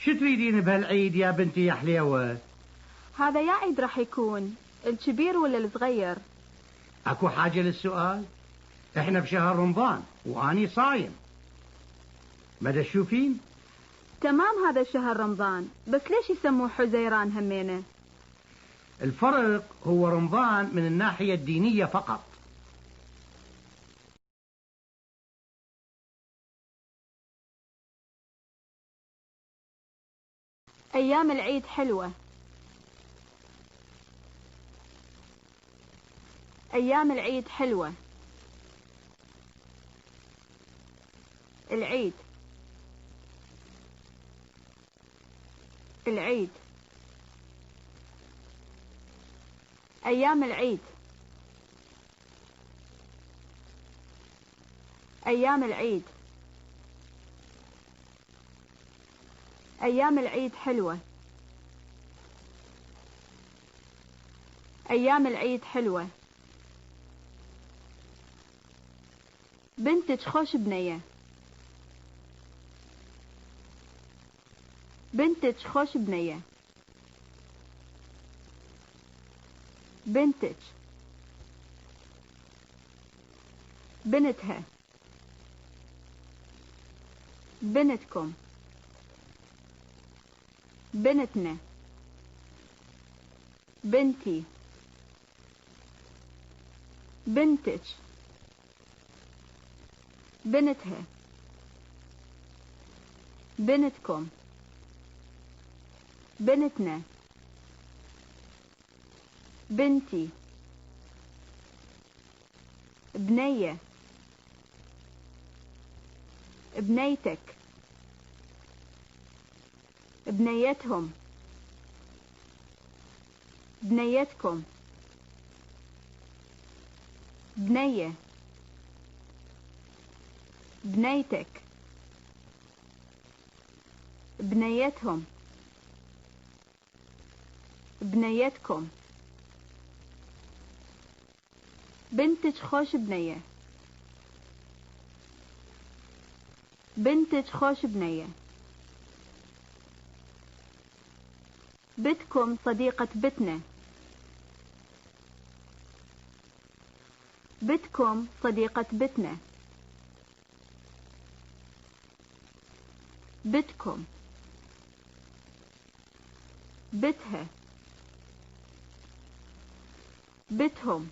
شو تريدين بهالعيد يا بنتي يا حليوة؟ هذا يا عيد راح يكون الكبير ولا الصغير؟ اكو حاجة للسؤال؟ احنا بشهر رمضان واني صايم. ماذا تشوفين؟ تمام، هذا شهر رمضان، بس ليش يسموه حزيران همينه؟ الفرق هو رمضان من الناحية الدينية فقط. أيام العيد حلوة. أيام العيد حلوة. العيد. العيد. أيام العيد. أيام العيد. أيام العيد حلوة. أيام العيد حلوة. بنتك خوش بنية. بنتك خوش بنية. بنتك. بنتها. بنتكم. بنتنا. بنتي. بنتك. بنتها. بنتكم. بنتنا. بنتي. بنية. بنيتك. بنيتهم. بنيتكم. بنية. بنيتك. بنيتهم. بنيتكم. بنتك خوش بنية. بنتك خوش بنية. بتكم صديقة بتنا. بتكم صديقة بتنا. بتكم. بتها. بتهم.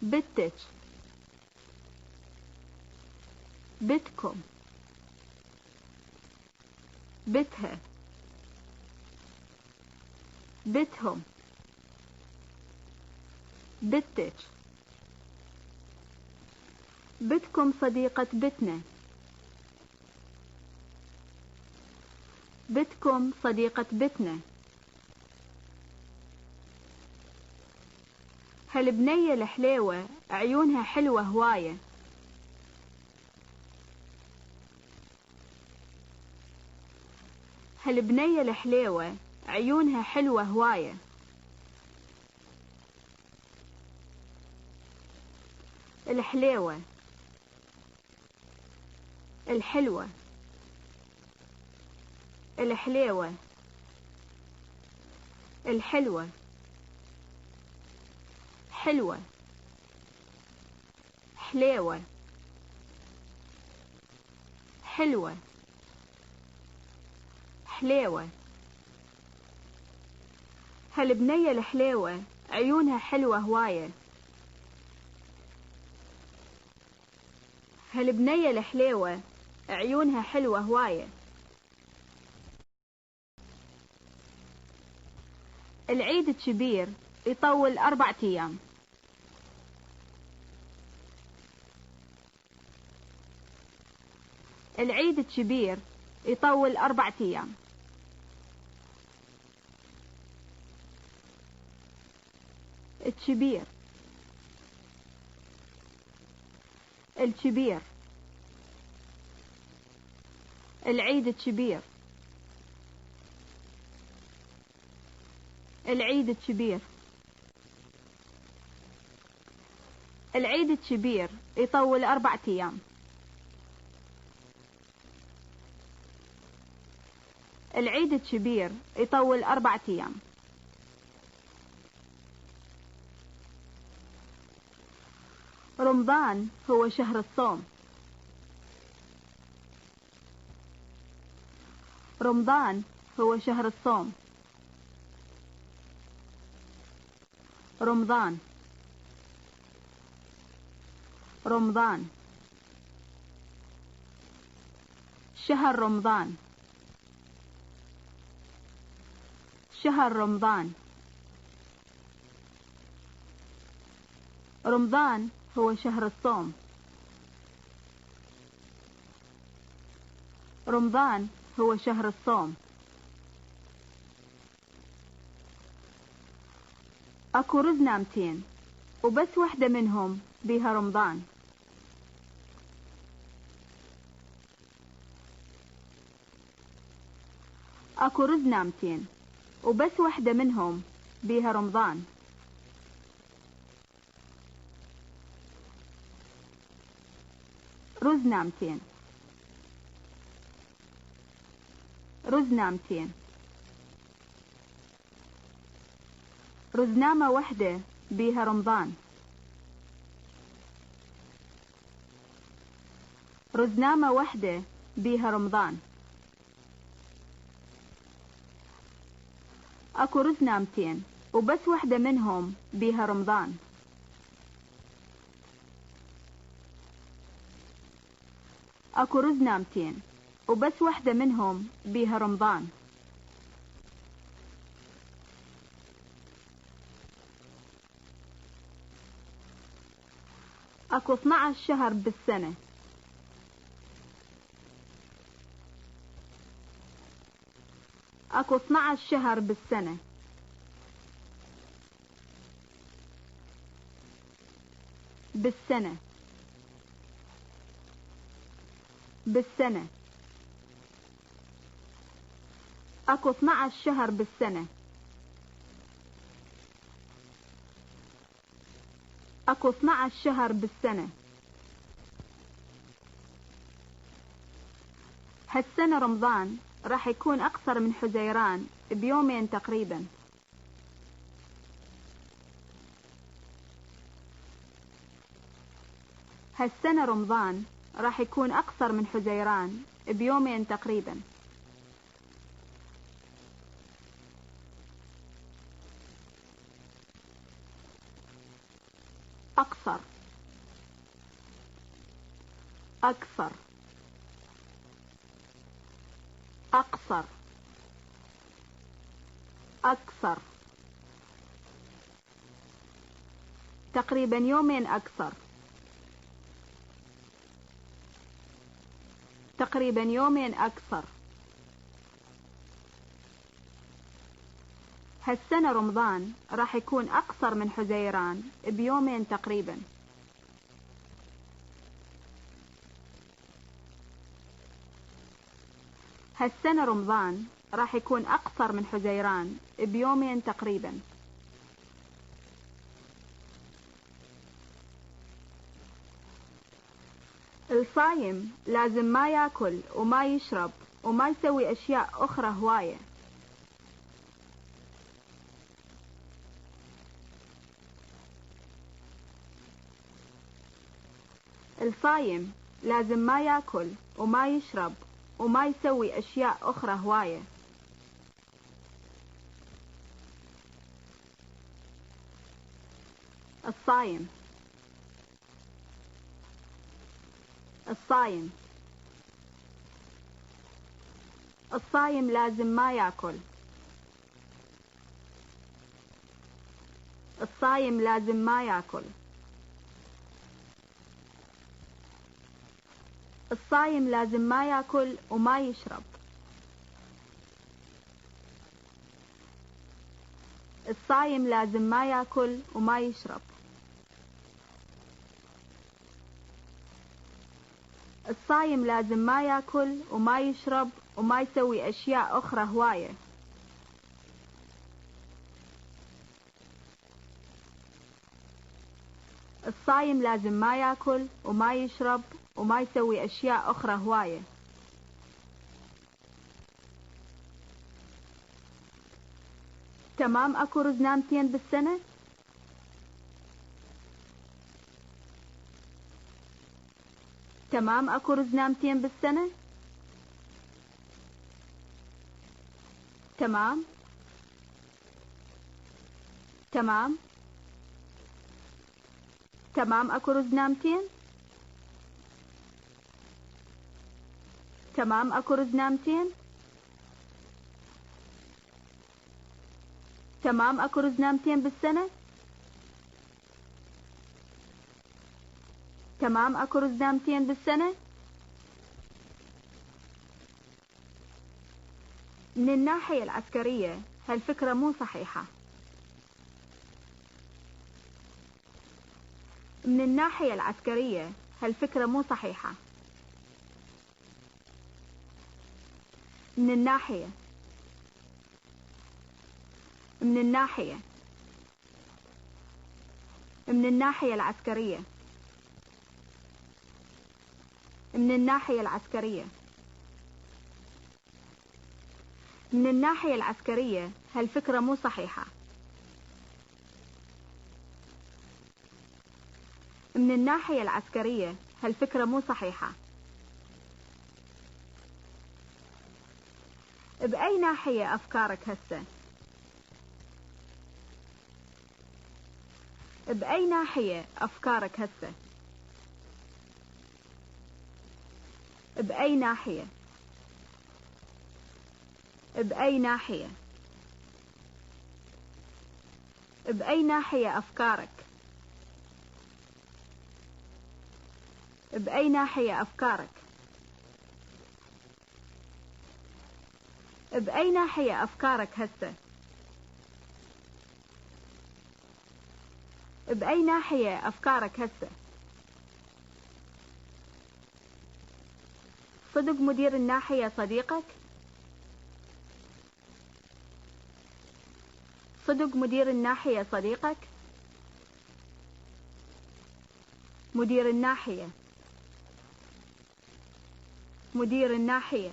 بتك. بتكم. بتها. بتهم. بتك. بتكم صديقة بتنا. بتكم صديقة بتنا. هالبنية الحليوة عيونها حلوة هواية. هالبنية الحليوة عيونها حلوة هواية. الحليوة. الحلوة. الحليوة. الحلوة. حلوة. حليوة. حلوة. حليوة. هالبنية الحليوة عيونها حلوة هواية. هالبنية الحليوة عيونها حلوة هواية. العيد الكبير يطول 4 أيام. العيد الكبير يطول 4 أيام. الكبير. الكبير. العيد الكبير. العيد الكبير. العيد الكبير يطول 4 أيام. العيد الكبير يطول 4 أيام. رمضان هو شهر الصوم. رمضان هو شهر الصوم. رمضان. رمضان. شهر رمضان. شهر رمضان. رمضان هو شهر الصوم. رمضان هو شهر الصوم. اكو رزنامتين وبس وحدة منهم بيها رمضان. اكو رزنامتين وبس وحدة منهم بيها رمضان. رزنامتين. رزنامتين. رزنامة وحدة بيها رمضان. رزنامة وحدة بيها رمضان. اكو رزنامتين وبس وحدة منهم بيها رمضان. اكو رزنامتين وبس وحدة منهم بيها رمضان. اكو 12 شهر بالسنة. اكو 12 شهر بالسنة. بالسنة. بالسنة. اكو 12 شهر بالسنة. اكو 12 شهر بالسنة. هالسنة رمضان راح يكون اقصر من حزيران بيومين تقريبا. هالسنة رمضان راح يكون اقصر من حزيران بيومين تقريبا. أقصر. أكثر. أقصر. أكثر. تقريبا يومين أكثر. تقريبا يومين أكثر. هالسنة رمضان راح يكون أقصر من حزيران بيومين تقريبا. هالسنة رمضان راح يكون أقصر من حزيران بيومين تقريبا. الصايم لازم ما ياكل وما يشرب وما يسوي أشياء أخرى هواية. الصايم لازم ما ياكل وما يشرب وما يسوي أشياء أخرى هواية. الصايم. الصايم. الصايم لازم ما ياكل. الصايم لازم ما ياكل. الصايم لازم ما ياكل وما يشرب. الصايم لازم ما ياكل وما يشرب. الصايم لازم ما ياكل وما يشرب وما يسوي أشياء أخرى هواية. الصايم لازم ما ياكل وما يشرب وما يسوي أشياء أخرى هواية. تمام أكو رزنامتين بالسنة؟ تمام أكو رزنامتين بالسنة؟ تمام تمام تمام أكو رزنامتين؟ تمام أكو رزنامتين؟ تمام أكو رزنامتين بالسنة؟ تمام أكو رزنامتين بالسنة؟ من الناحية العسكرية هالفكرة مو صحيحة. من الناحية العسكرية هالفكرة مو صحيحة. من الناحية من الناحية من الناحية العسكرية من الناحية العسكرية من الناحية العسكرية هالفكرة مو صحيحة. من الناحية العسكرية هالفكرة مو صحيحة. بأي ناحية أفكارك هسه؟ بأي ناحية أفكارك هسه؟ بأي ناحية؟ بأي ناحية؟ بأي ناحية أفكارك؟ بأي ناحية أفكارك؟ بأي ناحية أفكارك هسه؟ بأي ناحية أفكارك هسه؟ صدق مدير الناحية صديقك؟ صدق مدير الناحية صديقك؟ مدير الناحية مدير الناحية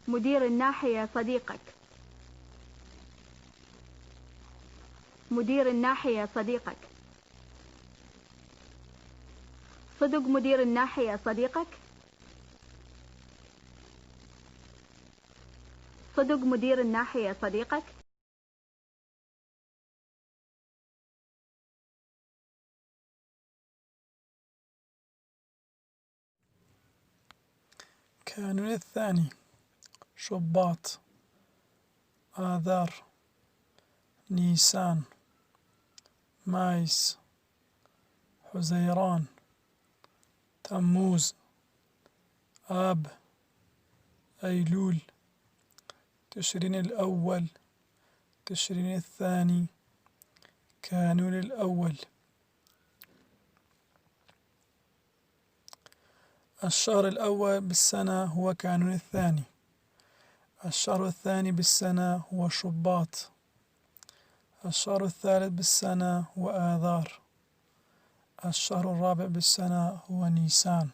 مدير الناحية صديقك. مدير الناحية صديقك. صدق مدير الناحية صديقك؟ صدق مدير الناحية صديقك؟ كانون الثاني شباط آذار نيسان مايس حزيران تموز آب أيلول تشرين الأول تشرين الثاني كانون الأول. الشهر الأول بالسنة هو كانون الثاني. الشهر الثاني بالسنة هو شباط. الشهر الثالث بالسنة هو آذار. الشهر الرابع بالسنة هو نيسان.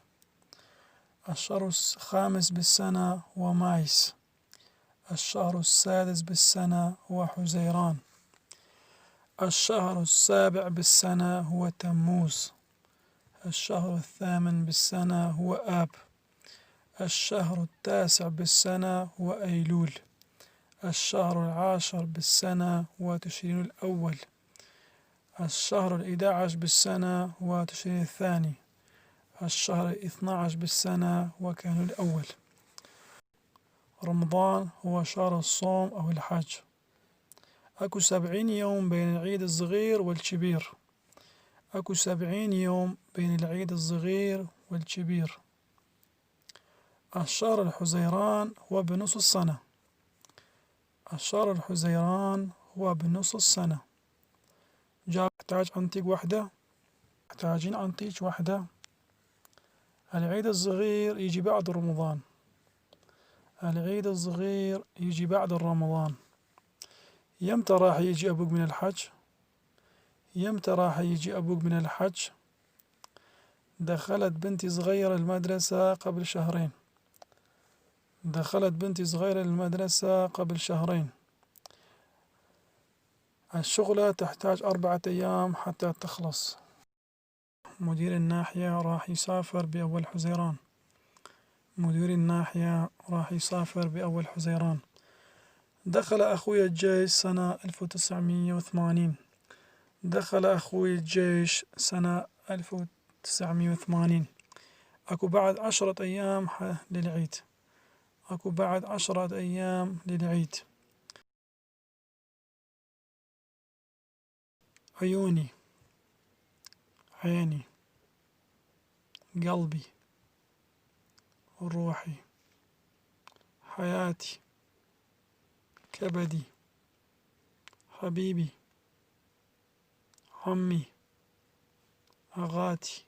الشهر الخامس بالسنة هو مايس. الشهر السادس بالسنة هو حزيران. الشهر السابع بالسنة هو تموز. الشهر الثامن بالسنة هو آب. الشهر التاسع بالسنة هو أيلول. الشهر العاشر بالسنة هو تشرين الأول. الشهر 11 بالسنة هو تشرين الثاني. الشهر 12 بالسنة هو كانون الأول. رمضان هو شهر الصوم أو الحج. أكو 70 يوم بين العيد الصغير والكبير. أكو 70 يوم بين العيد الصغير والكبير. الشهر الحزيران هو بنص السنة. الشهر الحزيران هو بنص السنة. محتاج أنتج وحدة. محتاجين أنتج وحدة. العيد الصغير يجي بعد رمضان. العيد الصغير يجي بعد رمضان. يمتى راح يجي أبوك من الحج؟ يمتى راح يجي أبوك من الحج؟ دخلت بنتي صغيرة المدرسة قبل شهرين. دخلت بنتي صغيرة للمدرسة قبل شهرين. الشغلة تحتاج 4 أيام حتى تخلص. مدير الناحية راح يسافر بأول حزيران. مدير الناحية راح يسافر بأول حزيران. دخل أخوي الجيش سنة 1980. دخل أخوي الجيش سنة 1980. أكو بعد 10 أيام للعيد. أكو بعد 10 أيام للعيد. عيوني، عيني، قلبي، روحي، حياتي، كبدي، حبيبي، عمي، أغاتي،